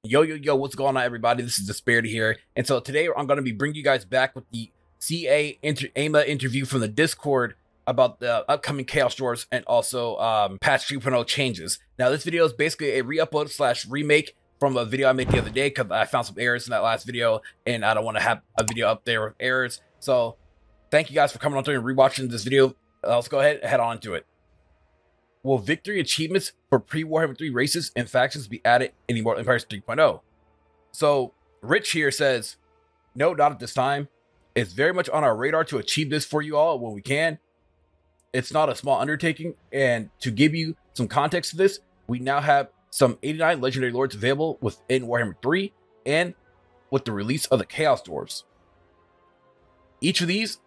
Yo, what's going on, everybody? This is DisBearity here. And so today I'm going to be bringing you guys back with the AMA interview from the Discord about the upcoming Chaos Dwarfs and also patch 3.0 changes. Now, this video is basically a re-upload slash remake from a video I made the other day because I found some errors in that last video and I don't want to have a video up there with errors. So thank you guys for coming on through and rewatching this video. Let's go ahead and head on to it. Will victory achievements for pre-Warhammer 3 races and factions be added in Immortal Empires 3.0? So Rich here says, no, not at this time. It's very much on our radar to achieve this for you all when we can. It's not a small undertaking, and to give you some context to this, we now have some 89 legendary lords available within Warhammer 3 and with the release of the Chaos Dwarfs. Each of these,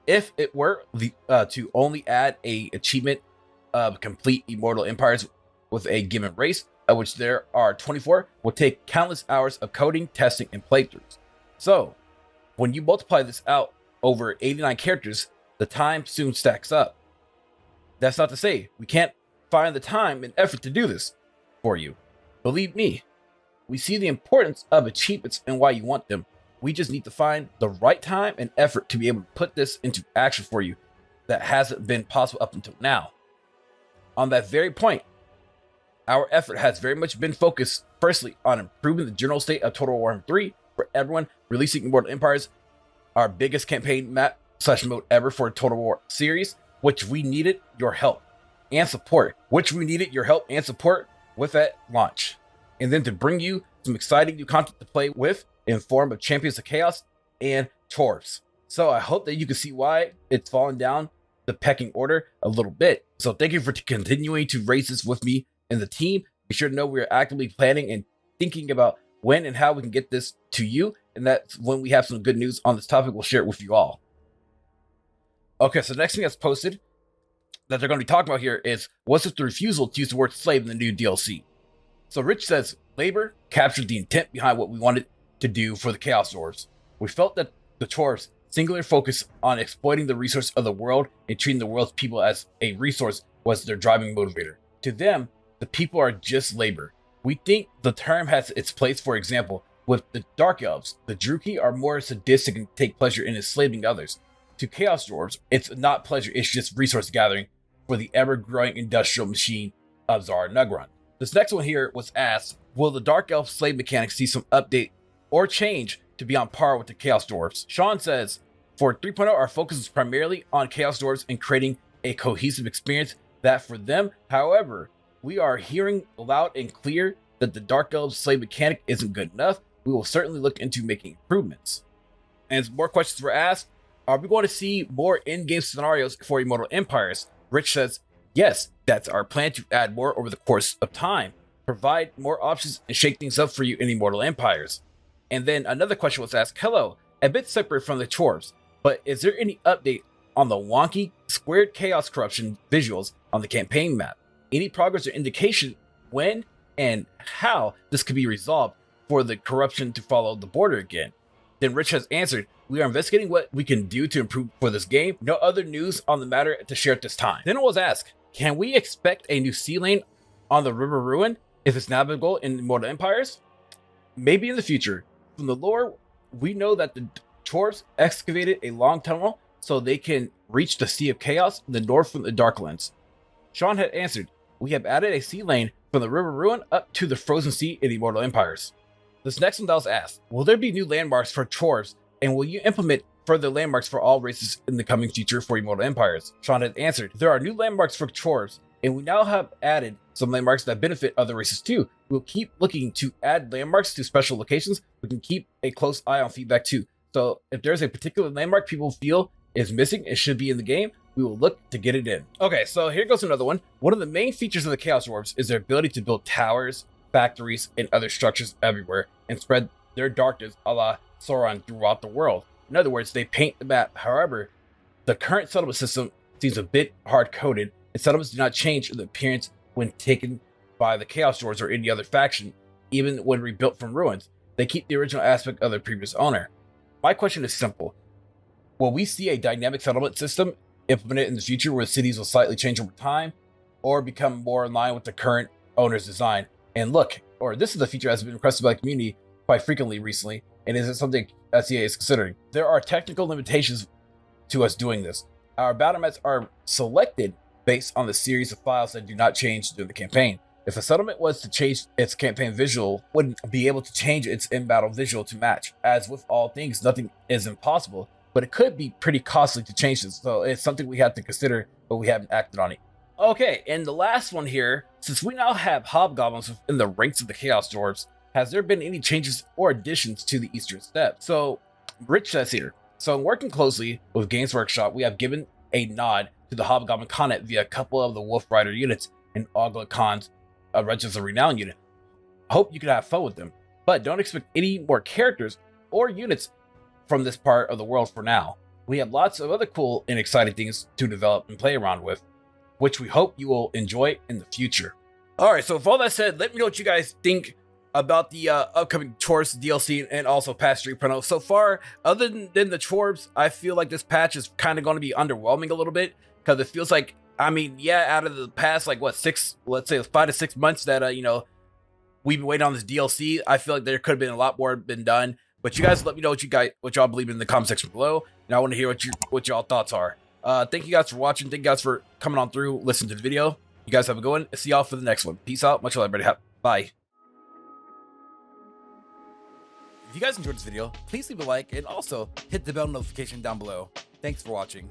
if it were to only add a achievement of complete Immortal Empires with a given race, of which there are 24, will take countless hours of coding, testing, and playthroughs. So, when you multiply this out over 89 characters, the time soon stacks up. That's not to say we can't find the time and effort to do this for you. Believe me, we see the importance of achievements and why you want them. We just need to find the right time and effort to be able to put this into action for you that hasn't been possible up until now. On that very point, our effort has very much been focused, firstly, on improving the general state of Total Warhammer 3 for everyone, releasing Immortal Empires, our biggest campaign map / mode ever for Total War series, which we needed your help and support, with at launch. And then to bring you some exciting new content to play with in form of Champions of Chaos and Dwarfs. So I hope that you can see why it's fallen down the pecking order a little bit. So thank you for continuing to race this with me and the team. Be sure to know we are actively planning and thinking about when and how we can get this to you. And that's when we have some good news on this topic, we'll share it with you all. Okay, so the next thing that's posted that they're going to be talking about here is, what's with the refusal to use the word slave in the new DLC? So Rich says, labor captured the intent behind what we wanted to do for the Chaos Dwarfs. We felt that the Dwarfs' singular focus on exploiting the resource of the world and treating the world's people as a resource was their driving motivator. To them, the people are just labor. We think the term has its place. For example, with the Dark Elves, the Druki are more sadistic and take pleasure in enslaving others. To Chaos Dwarfs, it's not pleasure, it's just resource gathering for the ever-growing industrial machine of Zara Nugron. This next one here was asked, will the Dark Elf slave mechanics see some update or change to be on par with the Chaos Dwarfs? Sean says, for 3.0, our focus is primarily on Chaos Dwarfs and creating a cohesive experience that for them. However, we are hearing loud and clear that the Dark Elves slave mechanic isn't good enough. We will certainly look into making improvements. And more questions were asked. Are we going to see more in-game scenarios for Immortal Empires? Rich says, yes, that's our plan to add more over the course of time, provide more options and shake things up for you in Immortal Empires. And then another question was asked, hello, a bit separate from the Dwarfs, but is there any update on the wonky squared chaos corruption visuals on the campaign map? Any progress or indication when and how this could be resolved for the corruption to follow the border again? Then Rich has answered, we are investigating what we can do to improve for this game. No other news on the matter to share at this time. Then it was asked, can we expect a new sea lane on the River Ruin if it's navigable in Immortal Empires? Maybe in the future. From the lore, we know that the Dwarfs excavated a long tunnel so they can reach the Sea of Chaos in the north from the Darklands. Sean had answered, we have added a sea lane from the River Ruin up to the Frozen Sea in Immortal Empires. This next one that was asked, will there be new landmarks for Dwarves, and will you implement further landmarks for all races in the coming future for Immortal Empires? Sean had answered, there are new landmarks for Dwarves, and we now have added some landmarks that benefit other races too. We'll keep looking to add landmarks to special locations. We can keep a close eye on feedback too. So if there's a particular landmark people feel is missing, it should be in the game, we will look to get it in. Okay, so here goes another one. One of the main features of the Chaos Dwarfs is their ability to build towers, factories, and other structures everywhere and spread their darkness a la Sauron throughout the world. In other words, they paint the map. However, the current settlement system seems a bit hard-coded, and settlements do not change in the appearance when taken by the Chaos Dwarfs or any other faction, even when rebuilt from ruins. They keep the original aspect of their previous owner. My question is simple. Will we see a dynamic settlement system implemented in the future where cities will slightly change over time or become more in line with the current owner's design? And look, or this is a feature that's been requested by the community quite frequently recently, and is something SEA is considering. There are technical limitations to us doing this. Our battle mats are selected based on the series of files that do not change during the campaign. If a settlement was to change its campaign visual, wouldn't be able to change its in-battle visual to match. As with all things, nothing is impossible, but it could be pretty costly to change this, so it's something we have to consider, but we haven't acted on it. Okay, and the last one here, since we now have Hobgoblins within the ranks of the Chaos Dwarfs, has there been any changes or additions to the Eastern Steppe? So, Rich says here, so in working closely with Games Workshop, we have given a nod to the Hobgoblin Connet via a couple of the Wolf Rider units and Ogla Khan's Regents of Renown unit. Hope you can have fun with them, but don't expect any more characters or units from this part of the world for now. We have lots of other cool and exciting things to develop and play around with, which we hope you will enjoy in the future. Alright, so with all that said, let me know what you guys think about the upcoming Dwarfs DLC and also patch 3.0. So far, other than the Dwarfs, I feel like this patch is kind of going to be underwhelming a little bit, because it feels like, I mean, yeah, out of the past, like, what, 5 to 6 months that, we've been waiting on this DLC, I feel like there could have been a lot more been done. But you guys let me know what y'all believe in the comment section below, and I want to hear what y'all thoughts are. Thank you guys for watching. Thank you guys for coming on through, listening to the video. You guys have a good one. See y'all for the next one. Peace out. Much love, everybody. Bye. If you guys enjoyed this video, please leave a like and also hit the bell notification down below. Thanks for watching.